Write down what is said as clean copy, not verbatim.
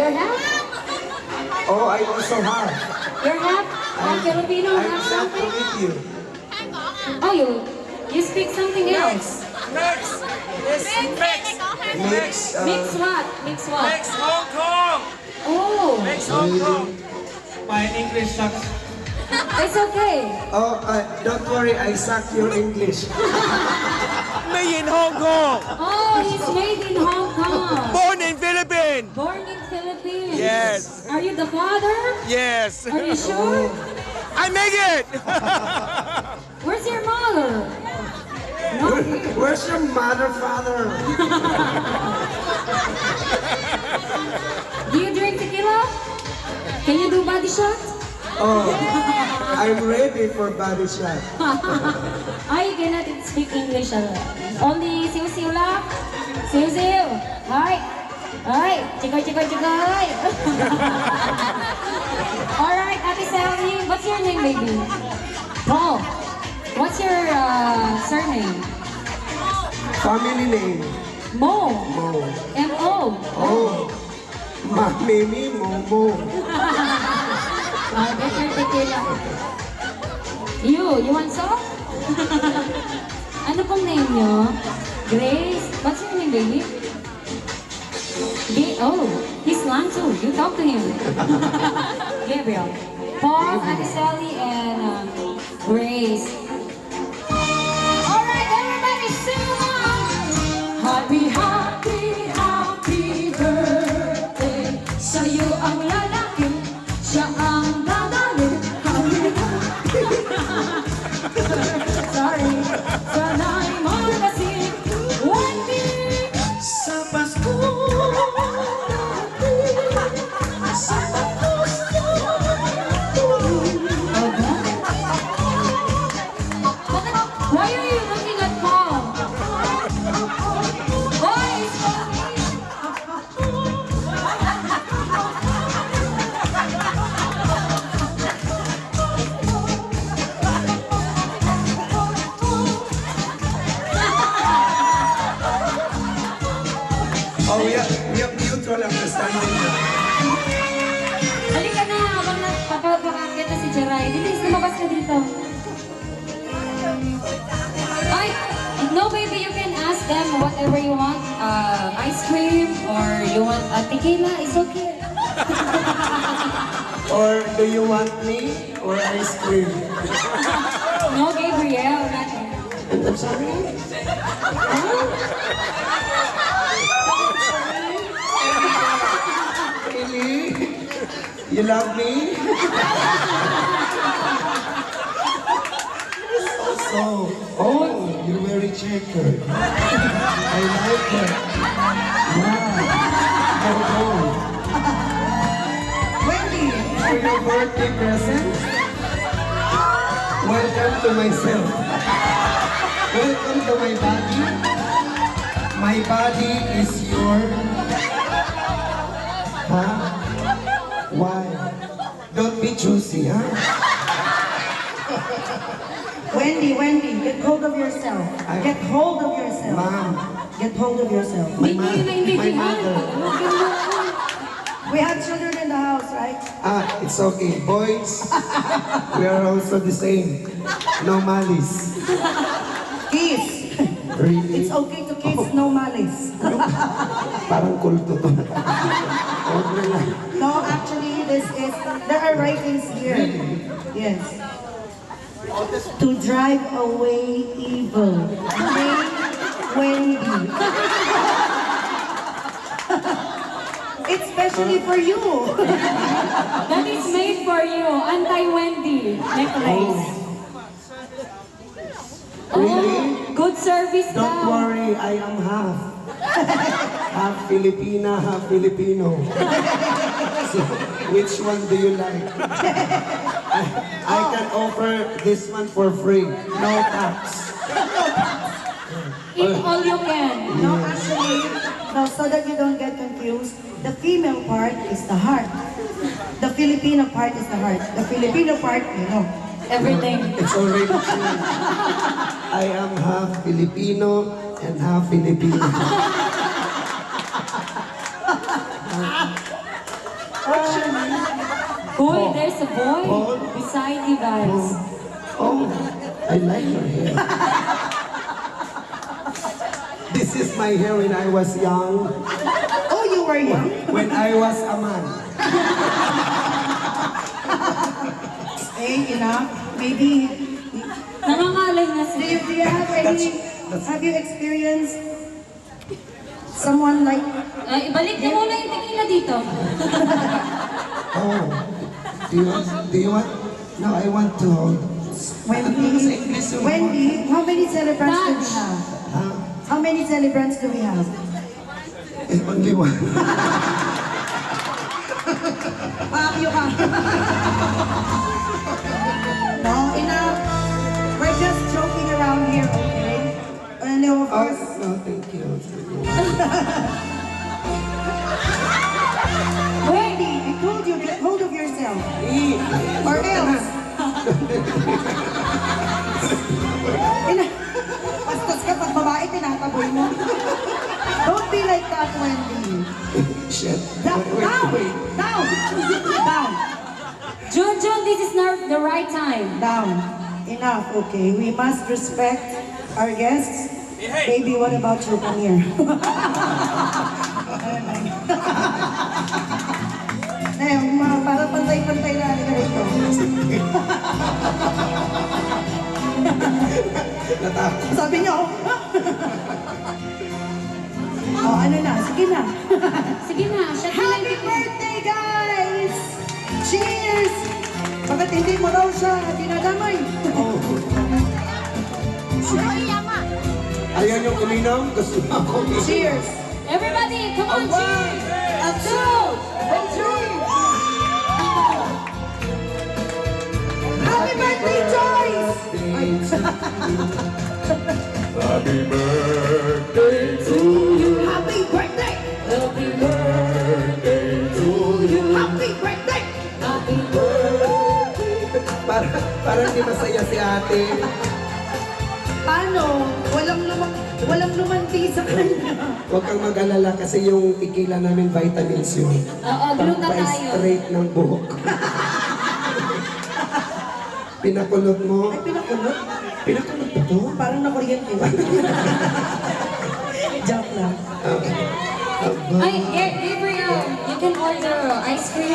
You're half? Oh, I also have. You're half Filipino, I'm half sad to something? meet you. Oh, you speak something else. Mix! It's mix! Mix, Mix what? Mix what? Mix Hong Kong! Oh, Mix Hong Kong! My English sucks. it's okay. Oh, don't worry, I suck your English. Made in Hong Kong! Oh, he's made in Hong Kong. Born in Philippines! Born in Philippines. Yes. Are you the father? Yes! Are you sure? I make it! Where's your mother? No. Where's your mother, father? Do you drink tequila? Can you do body shot? Oh, I'm ready for body shot. I cannot speak English. Only siw-siw lang. Siw-siw. Hi. Hi. Chikoy. Alright, Ate Sally. What's your name, baby? Paul. What's your surname? Family name. Mo. Mo. M-O. Oh, Mami Momo. Get your tequila. You want some? Ano pong name nyo? Grace. What's your name, baby? Oh, he's lang too. You talk to him. Gabriel. Paul, Ate Sally, and Grace. Alright, everybody sing along. Happy birthday. Sa'yo ang lalaki, siya ang dadali. Sorry. Sana'y magasin. Wendy. Sa Pasko natin, sa tapos Why are you looking at Paul? Boys! Oh, we have mutual understanding now. Halika na, habang napapakakit na si Jeray. Bilis, lumabas ka dito. Ay, no baby, you can ask them whatever you want. Ice cream or you want tequila, it's okay. Or do you want me or ice cream? No, Gabriel, nothing. I'm sorry? Really? You love me? So, oh, you're very checkered. I like it. Wow. Wendy, for your birthday present, welcome to myself. Welcome to my body. My body is your... Huh? Why? Don't be choosy, huh? Wendy, get hold of yourself. Get hold of yourself. Ma'am, Get hold of yourself. Hindi nyo my naintindihan. mother. Tagalogin mo. We have children in the house, right? It's okay. Boys, we are also the same. No malice. Kiss. Really? It's okay to kiss, no malice. Parang kulto to. Okay lang. No, actually, there are writings here. Yes. To drive away evil. Name Wendy. It's specially for you. That is made for you. Anti-Wendy necklace. Really? Good service Don't daw. worry, I am half. Half Filipina, half Filipino. So, which one do you like? I can offer this one for free. No tax. Eat all you can. No, actually, no, so that you don't get confused, the female part is the heart. The Filipino part is the heart. The Filipino part, you know. Everything. It's already true. I am half Filipino and half Filipino. Hoy, there's a boy Paul? beside you guys. Oh, I like your hair. This is my hair when I was young, Oh, you were young? when I was a man. Eh, enough. Maybe, Nangangalay na do sila. you have any, have you experienced someone like, Ibalik mo muna yung tequila dito. Oh, do you want? No, I want to hold. Wendy, how many celebrants do we have? Huh? How many celebrants do we have? Only one. Paakyo ka. No, enough. We're just joking around here, okay? And of Oh, course, no, thank you. Wendy, I told you, get hold of yourself. Or else. Bastos ka pag babae, tinataboy mo. Don't be like that, Wendy. Shit. Down, Wait. down, down, June, this is not the right time. down. Enough, okay? We must respect our guests. Baby, what about you? Come here. Para pantay-pantay na ka rito. Natakot. Sabi niyo, oh, ano na? Sige na. Sige na, siya Happy birthday, guys! Cheers! Bakit hindi mo raw siya dinadamay? Ayan yung uminom. Gusto mo ako uminom. Cheers! Everybody, come on, cheers! A two! A three! Happy birthday, Joyce! Happy birthday to you. Happy birthday! Happy birthday to you. Happy birthday! Happy birthday. Parang di masaya si ate. Paano? Walang lumanti sa kanya. Huwag kang mag-alala kasi yung tequila namin vitamins yun. Oo, gluta tayo. Straight ng buhok. Pinakulot mo. Ay, pinakulot? Pinakulot ba to? Parang nakuryente. Joke lang. Ay, Gabriel, you can order ice cream